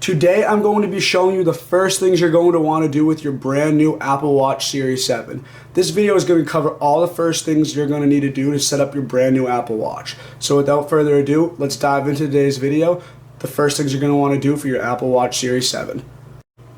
Today I'm going to be showing you the first things you're going to want to do with your brand new Apple Watch Series 7. This video is going to cover all the first things you're going to need to do to set up your brand new Apple Watch. So without further ado, let's dive into today's video. The first things you're going to want to do for your Apple Watch Series 7.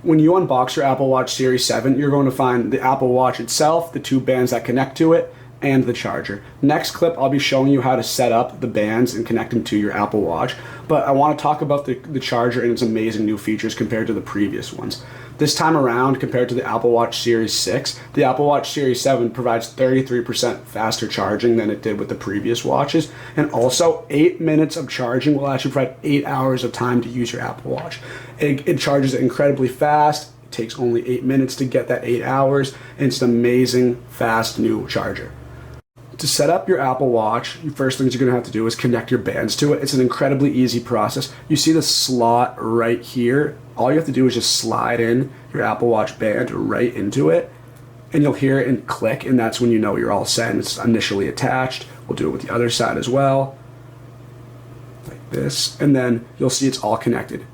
When you unbox your Apple Watch Series 7, you're going to find the Apple Watch itself, the two bands that connect to it, and the charger. Next clip, I'll be showing you how to set up the bands and connect them to your Apple Watch, but I want to talk about the charger and its amazing new features compared to the previous ones. This time around, compared to the Apple Watch Series 6, the Apple Watch Series 7 provides 33% faster charging than it did with the previous watches, and also 8 minutes of charging will actually provide 8 hours of time to use your Apple Watch. It charges incredibly fast. It takes only 8 minutes to get that 8 hours, and it's an amazing, fast new charger. To set up your Apple Watch, the first things you're going to have to do is connect your bands to it. It's an incredibly easy process. You see the slot right here. All you have to do is just slide in your Apple Watch band right into it, and you'll hear it and click, and that's when you know you're all set and it's initially attached. We'll do it with the other side as well, like this, and then you'll see it's all connected.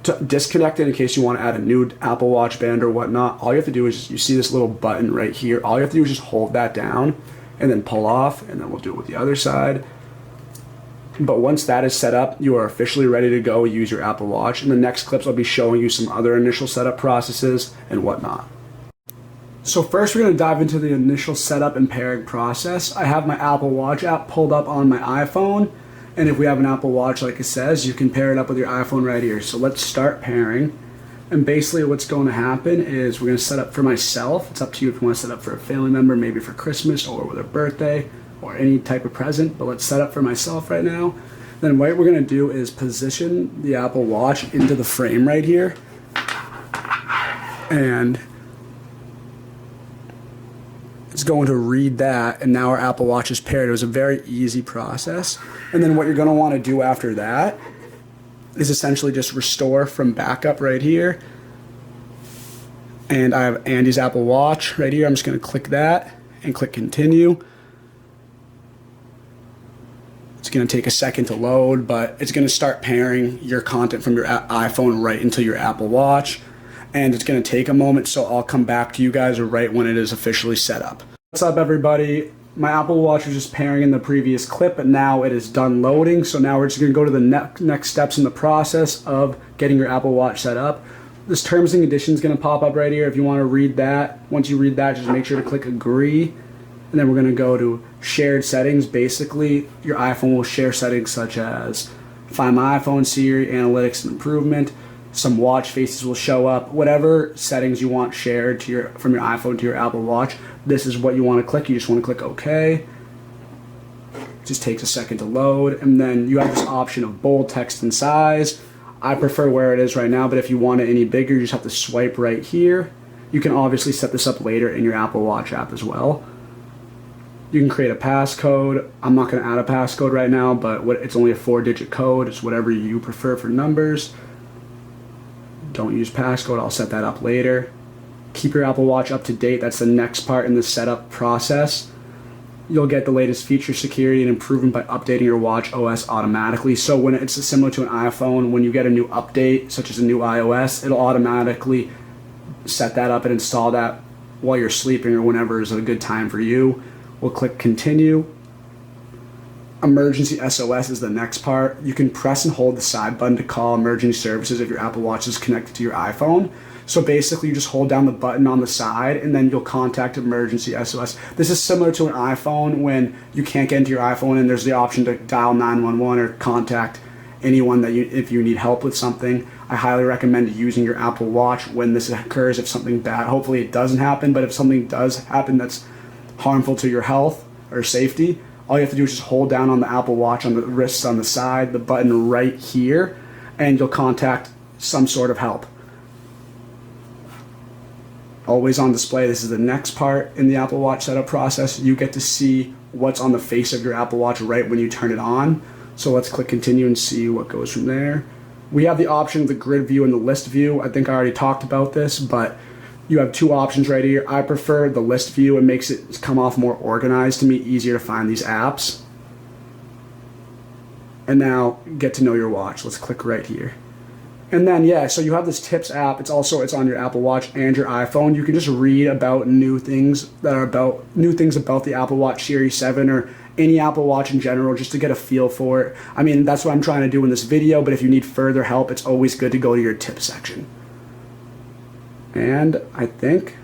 To disconnect it in case you want to add a new Apple Watch band or whatnot, all you have to do is you see this little button right here. All you have to do is just hold that down and then pull off, and then we'll do it with the other side. But once that is set up, you are officially ready to go use your Apple Watch. In the next clips, I'll be showing you some other initial setup processes and whatnot. So first, we're going to dive into the initial setup and pairing process. I have my Apple Watch app pulled up on my iPhone, and if we have an Apple Watch like it says, you can pair it up with your iPhone right here. So let's start pairing. And basically what's going to happen is we're going to set up for myself. It's up to you if you want to set up for a family member, maybe for Christmas or with a birthday or any type of present, but let's set up for myself right now. Then what we're going to do is position the Apple Watch into the frame right here. And it's going to read that, and now our Apple Watch is paired. It was a very easy process. And then what you're going to want to do after that is essentially just restore from backup right here. And I have Andy's Apple Watch right here. I'm just going to click that and click continue. It's going to take a second to load, but it's going to start pairing your content from your iPhone right into your Apple Watch. And it's going to take a moment, so I'll come back to you guys right when it is officially set up. What's up, everybody? My Apple Watch was just pairing in the previous clip, but now it is done loading. So now we're just going to go to the next steps in the process of getting your Apple Watch set up. This terms and conditions is going to pop up right here if you want to read that. Once you read that, just make sure to click agree. And then we're going to go to shared settings. Basically, your iPhone will share settings such as Find My iPhone, Siri, Analytics, and Improvement. Some watch faces will show up. Whatever settings you want shared to from your iPhone to your Apple Watch, this is what you want to click. You just want to click OK. It just takes a second to load. And then you have this option of bold, text, and size. I prefer where it is right now, but if you want it any bigger, you just have to swipe right here. You can obviously set this up later in your Apple Watch app as well. You can create a passcode. I'm not going to add a passcode right now, but it's only a 4-digit code. It's whatever you prefer for numbers. Don't use passcode. I'll set that up later. Keep your Apple Watch up to date. That's the next part in the setup process. You'll get the latest feature, security, and improvement by updating your watch OS automatically. So when it's similar to an iPhone, when you get a new update, such as a new iOS, it'll automatically set that up and install that while you're sleeping or whenever is a good time for you. We'll click continue. Emergency SOS is the next part. You can press and hold the side button to call emergency services if your Apple Watch is connected to your iPhone. So basically you just hold down the button on the side and then you'll contact emergency SOS. This is similar to an iPhone when you can't get into your iPhone and there's the option to dial 911 or contact anyone if you need help with something. I highly recommend using your Apple Watch when this occurs if something bad. Hopefully it doesn't happen, but if something does happen that's harmful to your health or safety, all you have to do is just hold down on the Apple Watch on the wrists on the side, the button right here, and you'll contact some sort of help. Always on display. This is the next part in the Apple Watch setup process. You get to see what's on the face of your Apple Watch right when you turn it on. So let's click continue and see what goes from there. We have the option of the grid view and the list view. I think I already talked about this, but you have two options right here. I prefer the list view. It makes it come off more organized to me, easier to find these apps. And now get to know your watch. Let's click right here. And then, yeah, so you have this Tips app. It's on your Apple Watch and your iPhone. You can just read about new things about the Apple Watch Series 7 or any Apple Watch in general, just to get a feel for it. I mean, that's what I'm trying to do in this video, but if you need further help, it's always good to go to your Tips section. And I think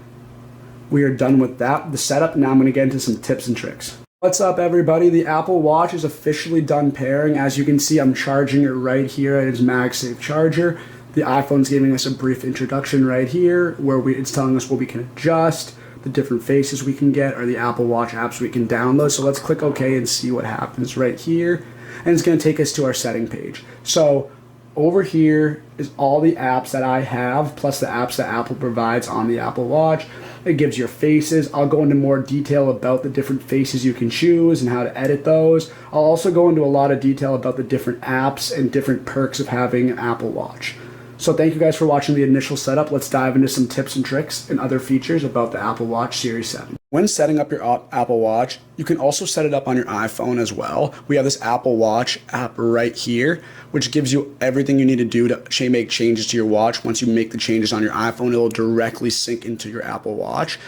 we are done with the setup. Now I'm going to get into some tips and tricks. What's up, everybody? The Apple Watch is officially done pairing. As you can see, I'm charging it right here at its MagSafe charger. The iPhone's giving us a brief introduction right here where it's telling us what we can adjust, the different faces we can get, or the Apple Watch apps we can download. So let's click OK and see what happens right here. And it's going to take us to our setting page. So over here is all the apps that I have, plus the apps that Apple provides on the Apple Watch. It gives your faces. I'll go into more detail about the different faces you can choose and how to edit those. I'll also go into a lot of detail about the different apps and different perks of having an Apple Watch. So thank you guys for watching the initial setup. Let's dive into some tips and tricks and other features about the Apple Watch Series 7. When setting up your Apple Watch, you can also set it up on your iPhone as well. We have this Apple Watch app right here, which gives you everything you need to do to make changes to your watch. Once you make the changes on your iPhone, it will directly sync into your Apple Watch.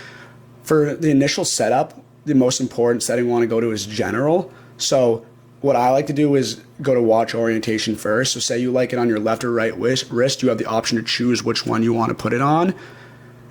For the initial setup, the most important setting we want to go to is General. So what I like to do is go to watch orientation first. So say you like it on your left or right wrist, you have the option to choose which one you want to put it on.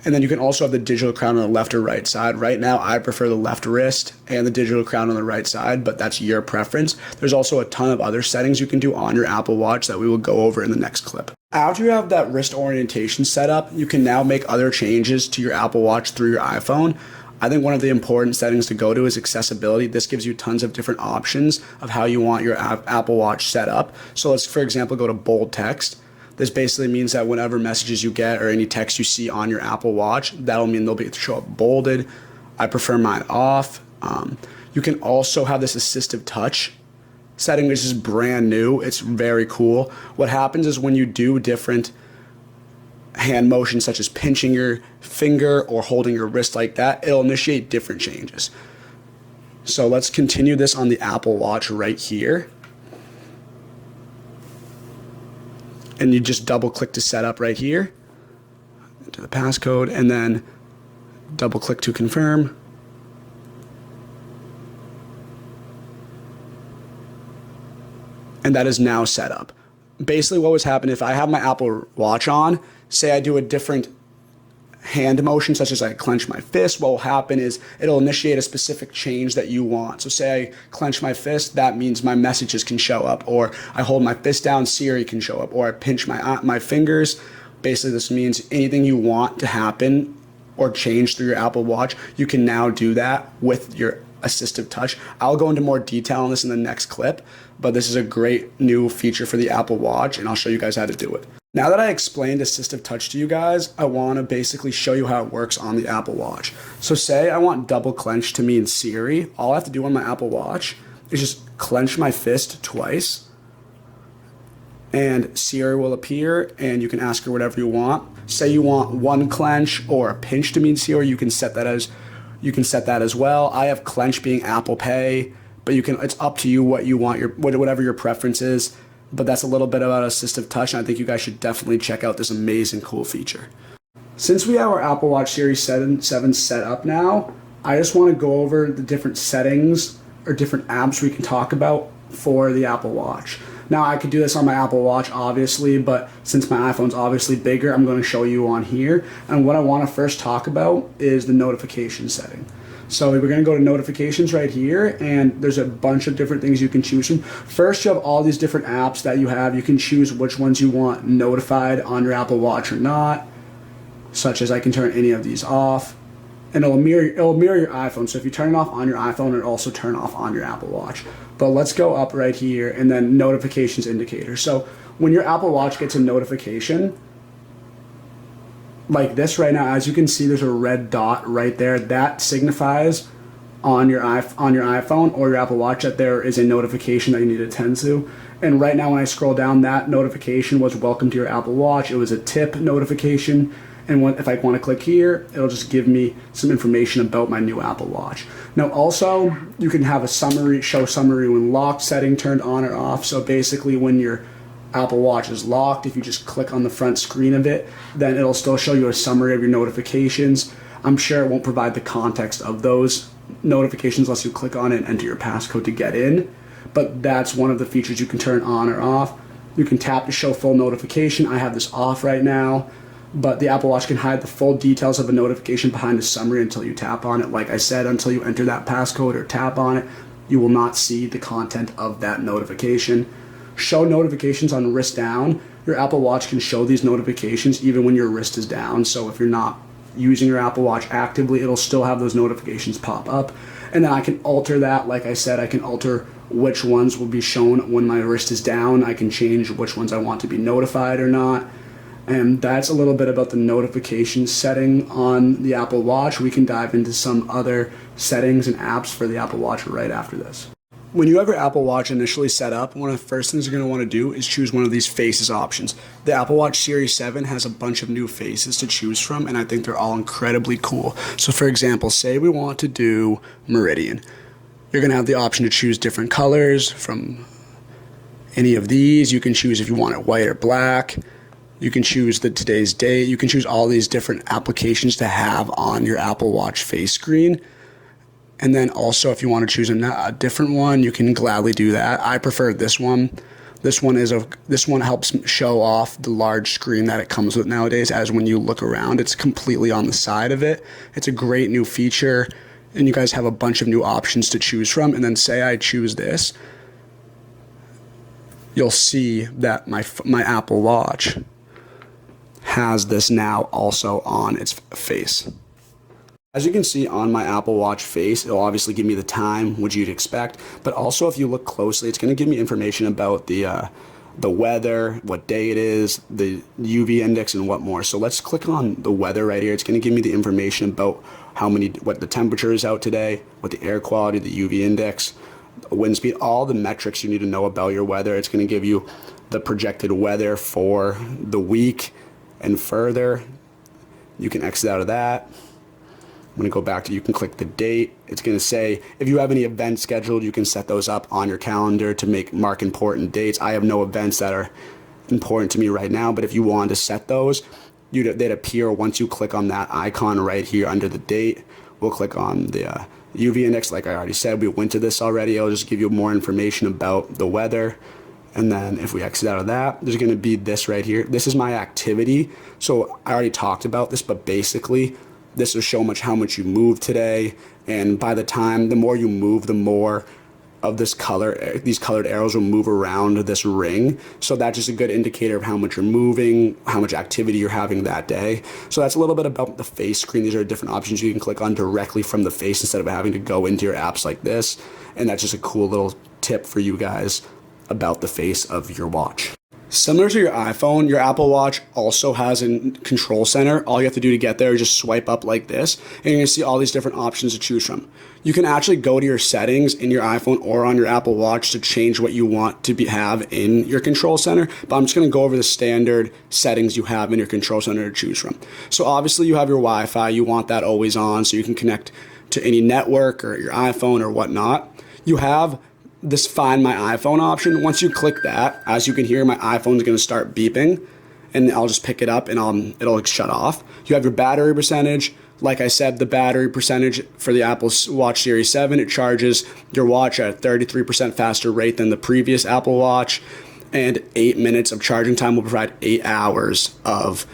And then you can also have the digital crown on the left or right side. Right now, I prefer the left wrist and the digital crown on the right side, but that's your preference. There's also a ton of other settings you can do on your Apple Watch that we will go over in the next clip. After you have that wrist orientation set up, you can now make other changes to your Apple Watch through your iPhone. I think one of the important settings to go to is accessibility. This gives you tons of different options of how you want your Apple Watch set up. So let's, for example, go to bold text. This basically means that whenever messages you get or any text you see on your Apple Watch, that'll mean they'll be able to show up bolded. I prefer mine off. You can also have this assistive touch setting, which is brand new. It's very cool. What happens is when you do different hand motions, such as pinching your finger or holding your wrist like that, it'll initiate different changes. So let's continue this on the Apple Watch right here. And you just double click to set up right here to the passcode, and then double click to confirm. And that is now set up. Basically what was happening, if I have my Apple Watch on, say I do a different hand motion, such as I clench my fist, what will happen is it'll initiate a specific change that you want. So say I clench my fist, that means my messages can show up, or I hold my fist down, Siri can show up, or I pinch my fingers. Basically this means anything you want to happen or change through your Apple Watch, you can now do that with your assistive touch. I'll go into more detail on this in the next clip, but this is a great new feature for the Apple Watch, and I'll show you guys how to do it. Now that I explained assistive touch to you guys, I want to basically show you how it works on the Apple Watch. So say I want double clench to mean Siri. All I have to do on my Apple Watch is just clench my fist twice, and Siri will appear, and you can ask her whatever you want. Say you want one clench or a pinch to mean Siri, you can set that as well. I have clench being Apple Pay, but it's up to you what you want, whatever your preference is. But that's a little bit about assistive touch, and I think you guys should definitely check out this amazing, cool feature. Since we have our Apple Watch Series 7 set up now, I just want to go over the different settings or different apps we can talk about for the Apple Watch. Now, I could do this on my Apple Watch, obviously, but since my iPhone's obviously bigger, I'm going to show you on here. And what I want to first talk about is the notification setting. So we're going to go to notifications right here, and there's a bunch of different things you can choose from. First, you have all these different apps that you have. You can choose which ones you want notified on your Apple Watch or not, such as I can turn any of these off, and it'll mirror your iPhone. So if you turn it off on your iPhone, it'll also turn off on your Apple Watch. But let's go up right here, and then notifications indicator. So when your Apple Watch gets a notification, like this right now, as you can see, there's a red dot right there. That signifies on your iPhone or your Apple Watch that there is a notification that you need to attend to. And right now when I scroll down, that notification was welcome to your Apple Watch. It was a tip notification. And if I want to click here, it'll just give me some information about my new Apple Watch. Now also, you can have a summary, show summary when lock setting turned on or off. So basically when your Apple Watch is locked, if you just click on the front screen of it, then it'll still show you a summary of your notifications. I'm sure it won't provide the context of those notifications unless you click on it and enter your passcode to get in. But that's one of the features you can turn on or off. You can tap to show full notification. I have this off right now, but the Apple Watch can hide the full details of a notification behind a summary until you tap on it. Like I said, until you enter that passcode or tap on it, you will not see the content of that notification. Show notifications on wrist down. Your Apple Watch can show these notifications even when your wrist is down. So if you're not using your Apple Watch actively, it'll still have those notifications pop up. And then I can alter that. Like I said, I can alter which ones will be shown when my wrist is down. I can change which ones I want to be notified or not. And that's a little bit about the notification setting on the Apple Watch. We can dive into some other settings and apps for the Apple Watch right after this. When you have your Apple Watch initially set up, one of the first things you're going to want to do is choose one of these faces options. The Apple Watch Series 7 has a bunch of new faces to choose from, and I think they're all incredibly cool. So for example, say we want to do Meridian. You're going to have the option to choose different colors from any of these. You can choose if you want it white or black. You can choose today's date. You can choose all these different applications to have on your Apple Watch face screen. And then also if you want to choose a different one, you can gladly do that. I prefer this one. This one helps show off the large screen that it comes with nowadays, as when you look around, it's completely on the side of it. It's a great new feature, and you guys have a bunch of new options to choose from. And then say I choose this, you'll see that my Apple Watch has this now also on its face. As you can see on my Apple Watch face, it'll obviously give me the time, which you'd expect, but also if you look closely, it's going to give me information about the weather, what day it is, the UV index, and what more. So let's click on the weather right here. It's going to give me the information about what the temperature is out today, what the air quality, the UV index, wind speed, all the metrics you need to know about your weather. It's going to give you the projected weather for the week and further. You can exit out of that. I'm going to go back to, you can click the date. It's going to say if you have any events scheduled, you can set those up on your calendar to mark important dates. I have no events that are important to me right now, but if you wanted to set those, they'd appear once you click on that icon right here under the date. We'll click on the UV index. Like I already said, we went to this already. It'll just give you more information about the weather. And then if we exit out of that, there's going to be this right here. This is my activity. So I already talked about this, but basically this will show how much you moved today. And by the more you move, the more of these colored arrows will move around this ring. So that's just a good indicator of how much you're moving, how much activity you're having that day. So that's a little bit about the face screen. These are different options you can click on directly from the face instead of having to go into your apps like this. And that's just a cool little tip for you guys about the face of your watch. Similar to your iPhone, your Apple Watch also has a control center. All you have to do to get there is just swipe up like this, and you're going to see all these different options to choose from. You can actually go to your settings in your iPhone or on your Apple Watch to change what you want to have in your control center, but I'm just going to go over the standard settings you have in your control center to choose from. So obviously you have your Wi-Fi. You want that always on so you can connect to any network or your iPhone or whatnot. You have this Find My iPhone option. Once you click that, as you can hear, my iPhone's going to start beeping, and I'll just pick it up and it'll shut off. You have your battery percentage. Like I said, the battery percentage for the Apple Watch Series 7, it charges your watch at a 33% faster rate than the previous Apple Watch, and 8 minutes of charging time will provide 8 hours of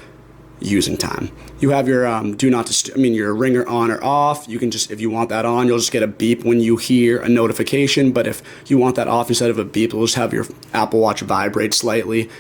using time. You have your your ringer on or off. You can just, if you want that on, you'll just get a beep when you hear a notification, but if you want that off, instead of a beep, you'll just have your Apple Watch vibrate slightly.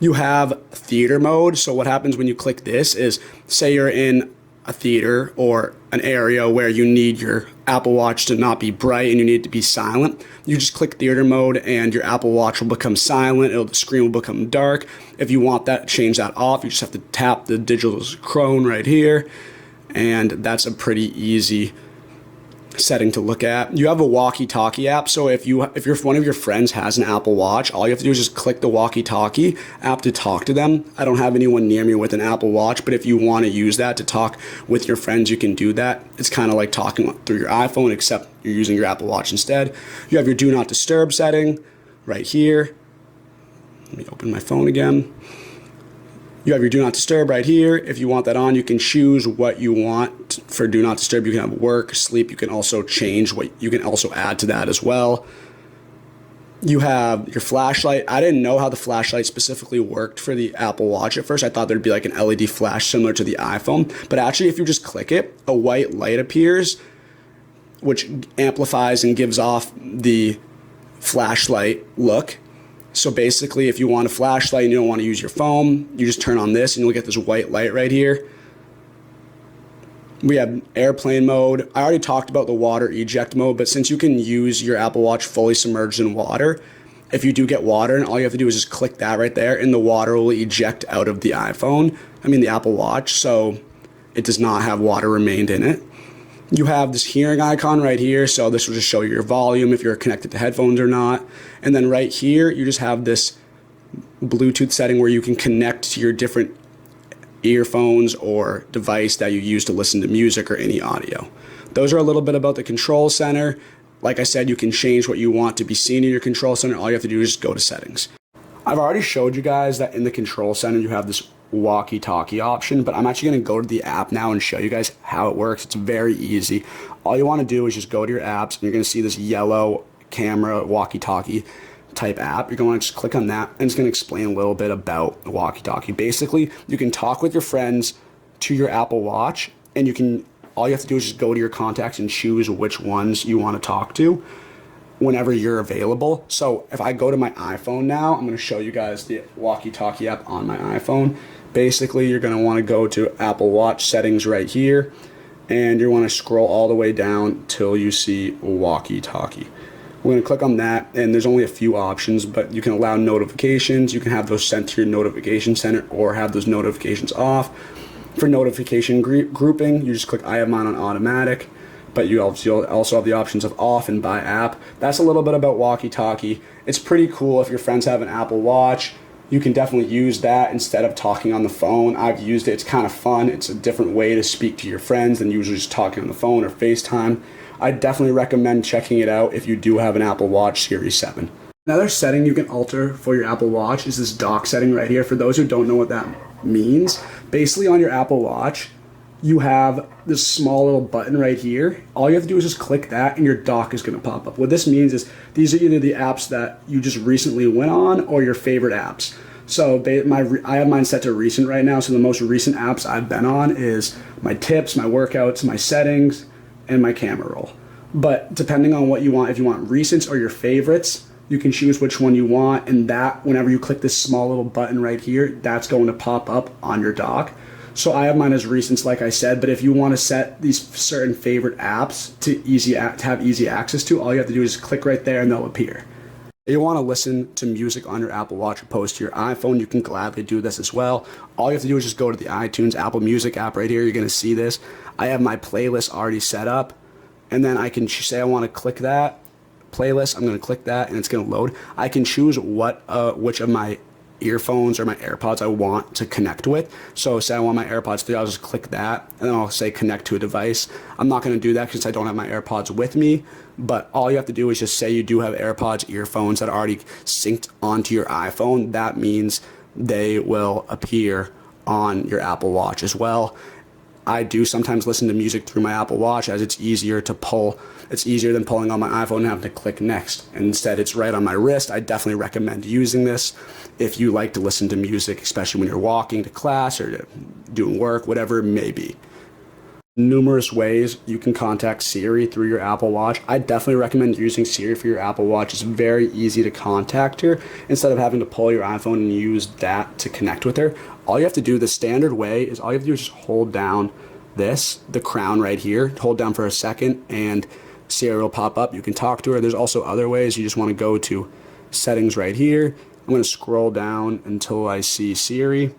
You have theater mode. So what happens when you click this is, say you're in a theater or an area where you need your Apple Watch to not be bright and you need it to be silent, you just click theater mode and your Apple Watch will become silent. The screen will become dark. If you want that, change that off, you just have to tap the digital crone right here, and that's a pretty easy setting to look at. You have a walkie-talkie app, so if one of your friends has an Apple Watch, all you have to do is just click the walkie-talkie app to talk to them. I don't have anyone near me with an Apple Watch, but if you want to use that to talk with your friends, you can do that. It's kind of like talking through your iPhone, except you're using your Apple Watch instead. You have your Do Not Disturb setting right here. Let me open my phone again. You have your do not disturb right here. If you want that on, you can choose what you want for do not disturb. You can have work, sleep. You can also change what you can also add to that as well. You have your flashlight. I didn't know how the flashlight specifically worked for the Apple Watch at first. I thought there'd be like an LED flash similar to the iPhone. But actually, if you just click it, a white light appears, which amplifies and gives off the flashlight look. So basically, if you want a flashlight and you don't want to use your phone, you just turn on this and you'll get this white light right here. We have airplane mode. I already talked about the water eject mode, but since you can use your Apple Watch fully submerged in water, if you do get water, and all you have to do is just click that right there, and the water will eject out of the the Apple Watch, so it does not have water remained in it. You have this hearing icon right here, so this will just show you your volume, if you're connected to headphones or not. And then right here, you just have this Bluetooth setting where you can connect to your different earphones or device that you use to listen to music or any audio. Those are a little bit about the control center. Like I said, you can change what you want to be seen in your control center. All you have to do is just go to settings. I've already showed you guys that in the control center you have this walkie-talkie option, but I'm actually going to go to the app now and show you guys how it works. It's very easy. All you want to do is just go to your apps, and you're going to see this yellow camera walkie-talkie type app. You're going to just click on that, and it's going to explain a little bit about the walkie-talkie. Basically, you can talk with your friends to your Apple Watch, and all you have to do is just go to your contacts and choose which ones you want to talk to whenever you're available. So if I go to my iPhone now, I'm going to show you guys the walkie-talkie app on my iPhone. Basically, you're going to want to go to Apple Watch settings right here, and you want to scroll all the way down till you see walkie-talkie. We're going to click on that, and there's only a few options, but you can allow notifications. You can have those sent to your notification center or have those notifications off. For notification grouping, you just click I have mine on automatic, but you also have the options of off and by app. That's a little bit about walkie-talkie. It's pretty cool if your friends have an Apple Watch. You can definitely use that instead of talking on the phone. I've used it. It's kind of fun. It's a different way to speak to your friends than usually just talking on the phone or FaceTime. I definitely recommend checking it out if you do have an Apple Watch Series 7. Another setting you can alter for your Apple Watch is this dock setting right here. For those who don't know what that means, basically on your Apple Watch, you have this small little button right here. All you have to do is just click that and your dock is going to pop up. What this means is these are either the apps that you just recently went on or your favorite apps. So I have mine set to recent right now, so the most recent apps I've been on is my tips, my workouts, my settings, and my camera roll. But depending on what you want, if you want recents or your favorites, you can choose which one you want, and that, whenever you click this small little button right here, that's going to pop up on your dock. So I have mine as recents, like I said, but if you want to set these certain favorite apps to have easy access to, all you have to do is click right there and they'll appear. If you want to listen to music on your Apple Watch opposed to your iPhone, you can gladly do this as well. All you have to do is just go to the iTunes Apple Music app right here. You're going to see this. I have my playlist already set up, and then I can say I want to click that playlist. I'm going to click that, and it's going to load. I can choose which of my earphones or my AirPods I want to connect with. So say I want my AirPods 3, I'll just click that and then I'll say connect to a device. I'm not going to do that since I don't have my AirPods with me, but all you have to do is just say you do have AirPods earphones that are already synced onto your iPhone. That means they will appear on your Apple Watch as well. I do sometimes listen to music through my Apple Watch, as it's easier to pull. It's easier than pulling on my iPhone and having to click next. Instead, it's right on my wrist. I definitely recommend using this if you like to listen to music, especially when you're walking to class or doing work, whatever it may be. Numerous ways you can contact Siri through your Apple Watch. I definitely recommend using Siri for your Apple Watch. It's very easy to contact her instead of having to pull your iPhone and use that to connect with her. All you have to do, the standard way, is all you have to do is just hold down the crown right here, hold down for a second, and Siri will pop up. You can talk to her. There's also other ways. You just want to go to settings right here. I'm going to scroll down until I see Siri.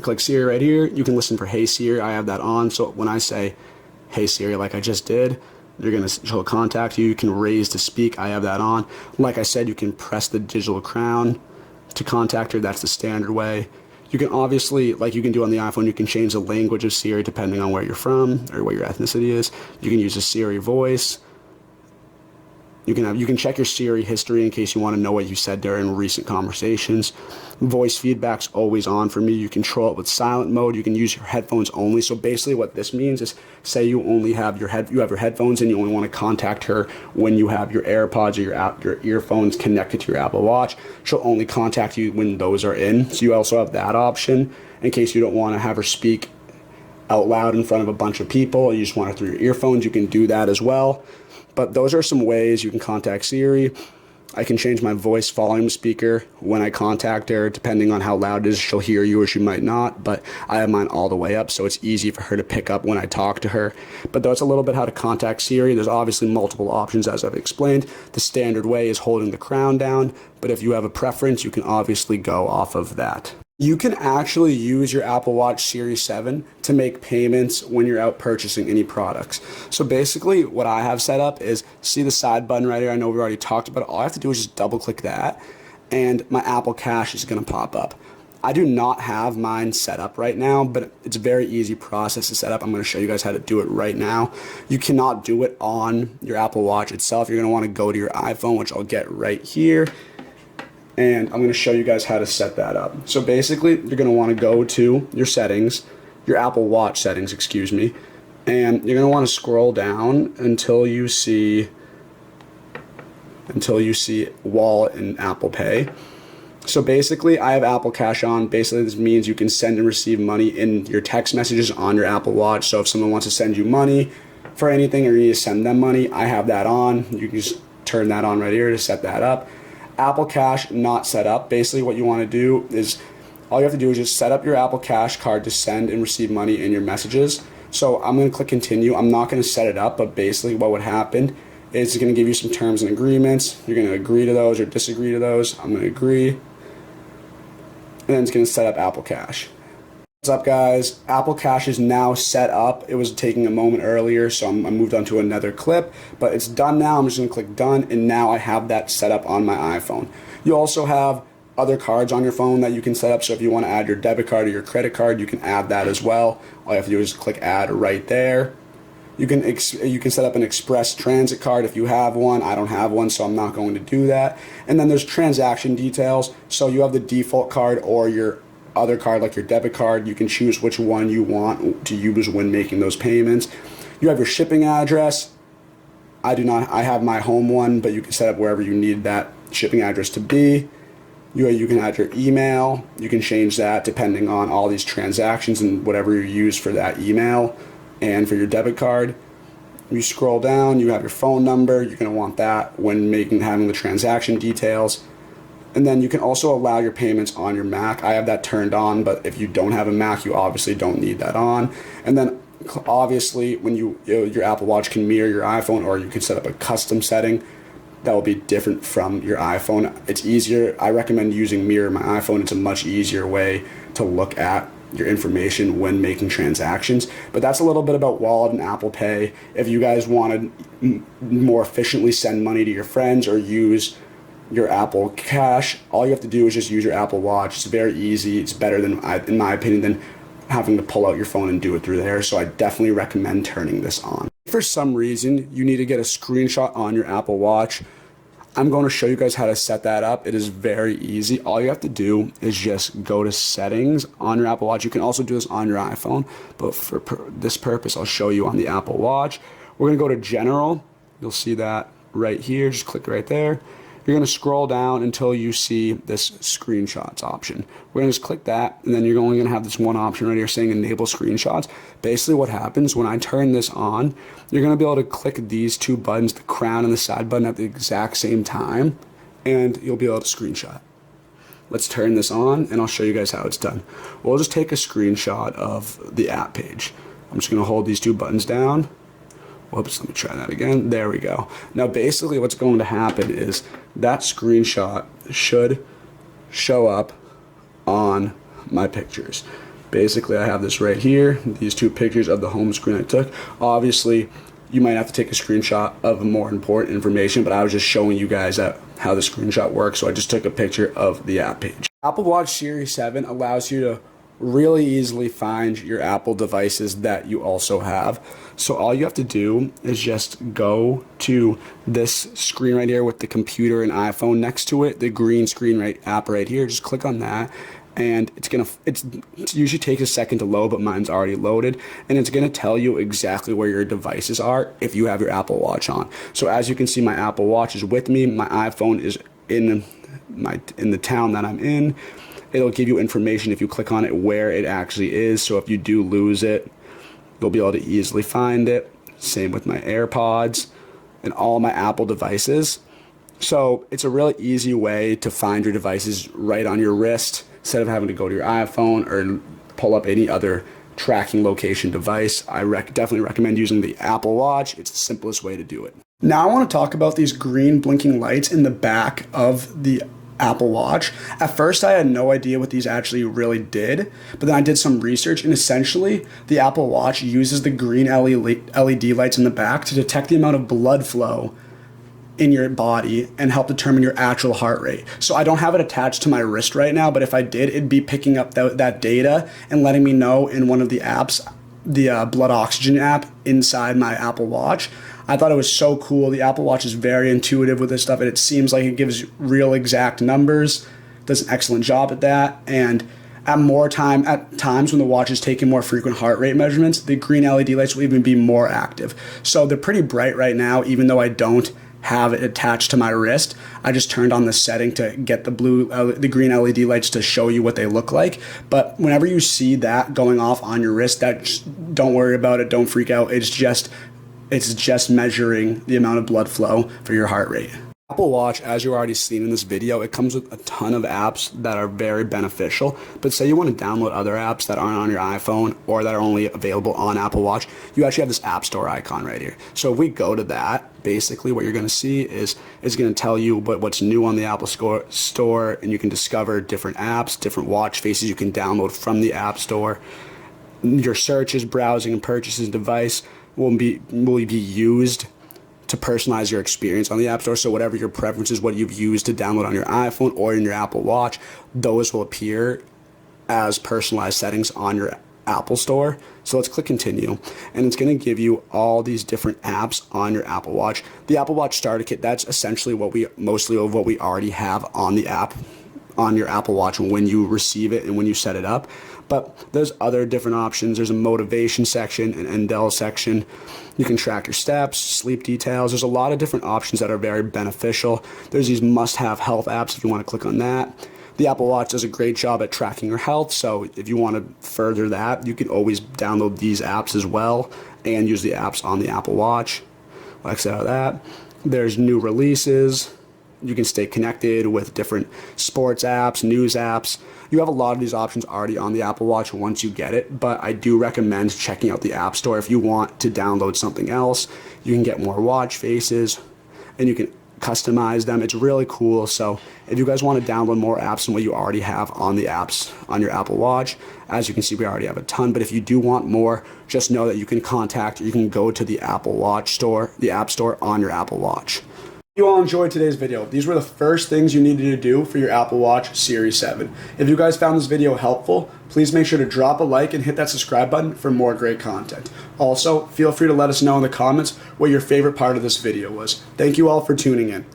Click Siri right here. You can listen for Hey Siri. I have that on, so when I say Hey Siri like I just did, she'll contact you. You can raise to speak. I have that on. Like I said, you can press the digital crown to contact her. That's the standard way. You can obviously, like you can do on the iPhone, you can change the language of Siri depending on where you're from or what your ethnicity is. You can use a Siri voice. You can check your Siri history in case you want to know what you said during recent conversations. Voice feedback's always on for me. You control it with silent mode. You can use your headphones only. So basically what this means is, say you only have your headphones and you only want to contact her when you have your AirPods or your earphones connected to your Apple Watch. She'll only contact you when those are in. So you also have that option in case you don't want to have her speak out loud in front of a bunch of people. You just want it through your earphones. You can do that as well. But those are some ways you can contact Siri. I can change my voice volume speaker when I contact her. Depending on how loud it is, she'll hear you or she might not. But I have mine all the way up, so it's easy for her to pick up when I talk to her. But that's a little bit how to contact Siri. There's obviously multiple options, as I've explained. The standard way is holding the crown down. But if you have a preference, you can obviously go off of that. You can actually use your Apple Watch Series 7 to make payments when you're out purchasing any products. So basically what I have set up is, see the side button right here? I know we already talked about it. All I have to do is just double click that and my Apple Cash is going to pop up. I do not have mine set up right now, but it's a very easy process to set up. I'm going to show you guys how to do it right now. You cannot do it on your Apple Watch itself. You're going to want to go to your iPhone, which I'll get right here. And I'm going to show you guys how to set that up. So basically, you're going to want to go to your settings, your Apple Watch settings, excuse me, and you're going to want to scroll down until you see Wallet and Apple Pay. So basically, I have Apple Cash on. Basically, this means you can send and receive money in your text messages on your Apple Watch. So if someone wants to send you money for anything or you need to send them money, I have that on. You can just turn that on right here to set that up. Apple Cash not set up. Basically what you want to do is, all you have to do is just set up your Apple Cash card to send and receive money in your messages. So I'm going to click continue. I'm not going to set it up, but basically what would happen is it's going to give you some terms and agreements. You're going to agree to those or disagree to those. I'm going to agree. And then it's going to set up Apple Cash. What's up, guys? Apple Cash is now set up. It was taking a moment earlier, so I moved on to another clip, but it's done now. I'm just going to click done, and now I have that set up on my iPhone. You also have other cards on your phone that you can set up, so if you want to add your debit card or your credit card, you can add that as well. All you have to do is click add right there. You can set up an express transit card if you have one. I don't have one, so I'm not going to do that. And then there's transaction details, so you have the default card or your other card like your debit card. You can choose which one you want to use when making those payments. You have your shipping address. I have my home one, but you can set up wherever you need that shipping address to be. You can add your email. You can change that depending on all these transactions and whatever you use for that email and for your debit card. You scroll down, you have your phone number. You're going to want that when having the transaction details. And then you can also allow your payments on your Mac. I have that turned on, but if you don't have a Mac, you obviously don't need that on. And then obviously when your Apple Watch can mirror your iPhone, or you can set up a custom setting that will be different from your iPhone. It's easier. I recommend using Mirror My iPhone. It's a much easier way to look at your information when making transactions. But that's a little bit about Wallet and Apple Pay. If you guys want to more efficiently send money to your friends or use your Apple Cash, all you have to do is just use your Apple Watch. It's very easy. It's better than, in my opinion, than having to pull out your phone and do it through there. So I definitely recommend turning this on. If for some reason you need to get a screenshot on your Apple Watch, I'm going to show you guys how to set that up. It is very easy. All you have to do is just go to settings on your Apple Watch. You can also do this on your iPhone, but for this purpose, I'll show you on the Apple Watch. We're going to go to general. You'll see that right here. Just click right there. You're going to scroll down until you see this screenshots option. We're going to just click that, and then you're only going to have this one option right here saying enable screenshots. Basically what happens when I turn this on, you're going to be able to click these two buttons, the crown and the side button, at the exact same time, and you'll be able to screenshot. Let's turn this on, and I'll show you guys how it's done. We'll just take a screenshot of the app page. I'm just going to hold these two buttons down. Whoops, let me try that again. There we go. Now basically what's going to happen is that screenshot should show up on my pictures. Basically I have this right here, these two pictures of the home screen I took. Obviously you might have to take a screenshot of more important information, but I was just showing you guys how the screenshot works, so I just took a picture of the app page. Apple Watch Series 7 allows you to really easily find your Apple devices that you also have. So all you have to do is just go to this screen right here with the computer and iPhone next to it, the green screen app right here. Just click on that, and it usually takes a second to load, but mine's already loaded, and it's gonna tell you exactly where your devices are if you have your Apple Watch on. So as you can see, my Apple Watch is with me, my iPhone is in the town that I'm in. It'll give you information if you click on it where it actually is, so if you do lose it, you'll be able to easily find it. Same with my AirPods and all my Apple devices. So it's a really easy way to find your devices right on your wrist instead of having to go to your iPhone or pull up any other tracking location device. I definitely recommend using the Apple Watch. It's the simplest way to do it. Now I want to talk about these green blinking lights in the back of the Apple Watch. At first I had no idea what these actually really did, but then I did some research, and essentially the Apple Watch uses the green LED lights in the back to detect the amount of blood flow in your body and help determine your actual heart rate. So I don't have it attached to my wrist right now, but if I did, it'd be picking up that data and letting me know in one of the apps, the blood oxygen app inside my Apple Watch. I thought it was so cool. The Apple Watch is very intuitive with this stuff, and it seems like it gives real exact numbers, does an excellent job at that. And at times when the watch is taking more frequent heart rate measurements, the green LED lights will even be more active. So they're pretty bright right now, even though I don't have it attached to my wrist. I just turned on the setting to get the green LED lights to show you what they look like. But whenever you see that going off on your wrist, don't worry about it. Don't freak out. It's just measuring the amount of blood flow for your heart rate. Apple Watch, as you've already seen in this video, it comes with a ton of apps that are very beneficial. But say you want to download other apps that aren't on your iPhone or that are only available on Apple Watch, you actually have this App Store icon right here. So if we go to that, basically what you're going to see is it's going to tell you what's new on the Apple Store, and you can discover different apps, different watch faces you can download from the App Store. Your searches, browsing, and purchases device will be used to personalize your experience on the App Store. So whatever your preferences, what you've used to download on your iPhone or in your Apple Watch, those will appear as personalized settings on your Apple Store. So let's click continue, and it's going to give you all these different apps on your Apple Watch. The Apple Watch Starter Kit, that's essentially mostly of what we already have on the app on your Apple Watch when you receive it and when you set it up. But there's other different options. There's a motivation section, an Endel section. You can track your steps, sleep details. There's a lot of different options that are very beneficial. There's these must-have health apps if you want to click on that. The Apple Watch does a great job at tracking your health, so if you want to further that, you can always download these apps as well and use the apps on the Apple Watch. Exit out of that. There's new releases. You can stay connected with different sports apps, news apps. You have a lot of these options already on the Apple Watch once you get it, but I do recommend checking out the App Store if you want to download something else. You can get more watch faces, and you can customize them. It's really cool. So if you guys want to download more apps than what you already have on the apps on your Apple Watch, as you can see, we already have a ton. But if you do want more, just know that you can go to the Apple Watch Store, the App Store on your Apple Watch. You all enjoyed today's video. These were the first things you needed to do for your Apple Watch Series 7. If you guys found this video helpful, please make sure to drop a like and hit that subscribe button for more great content. Also, feel free to let us know in the comments what your favorite part of this video was. Thank you all for tuning in.